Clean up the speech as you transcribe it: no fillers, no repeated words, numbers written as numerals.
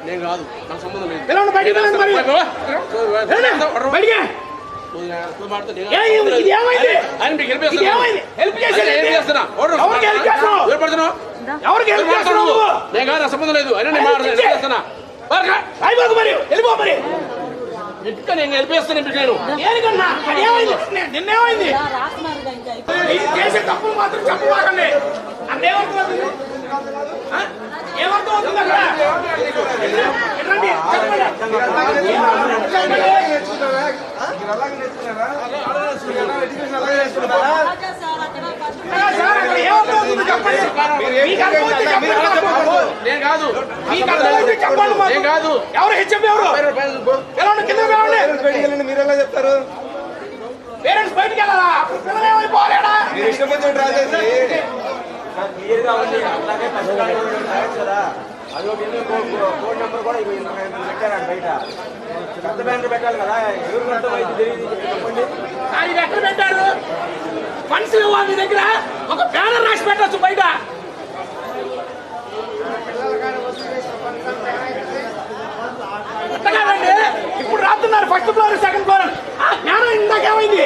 నేను కాదు, నాకు సంబంధం లేదు. పిల్లలు బయటికి వెళ్ళండి మరి. బయటికి. ఇది ఏమైంది? ఆయన మీకు హెల్ప్ చేస్తున్నా. ఏమైంది? హెల్ప్ చేసేది హెల్ప్ చేస్తున్నా. ఎవరికి హెల్ప్ చేస్తున్నావు? ఎవరు పడుతున్నావు? ఎవరికి హెల్ప్ చేస్తున్నావు? నేను కాదు, నాకు సంబంధం లేదు. అయినా నేను హెల్ప్ చేస్తున్నా. అయిపోకు మరి, వెళ్ళిపో మరి. ఎట్లా నేను హెల్ప్ చేస్తాను నేను దేనికన్నా? ఏమైంది? నిన్నేమైంది? ఇది చేసే తప్పులు మాత్రం చెప్పబాకండి. అంతేమవుతుంది? ఏమర్థం అవుతుంది అక్కడ? ఎట్లాంటి నేను కాదు, చెప్పండి. కాదు. ఎవరు హెచ్ఎం? ఎవరు ఎలా కింద వెళ్ళండి, మీరు ఎలా చెప్తారు? పేరెంట్స్ బయటికి వెళ్ళాలా? పిల్లలు ఏమైపోలేడా? మీరు ఇష్టపడి డ్రా చేసి క్లియర్గా ఉంది. అట్లాగే కదా, అది ఒక కోడ్ నెంబర్ కూడా పెట్టారు బయట. పెద్ద బ్యానర్ పెట్టాలి కదా, ఎవరు వైద్యం తెలియదు చెప్పండి. ఇది ఎక్కడ పెట్టారు? ఫండ్స్ ఇవ్వాలి మీ దగ్గర. ఒక బ్యానర్ రాసి పెట్టచ్చు బయట. కాదండి, ఇప్పుడు రాస్తున్నారు ఫస్ట్ ఫ్లోర్ సెకండ్ ఫ్లోర్. ఆ జ్ఞానం ఇందాకేమైంది?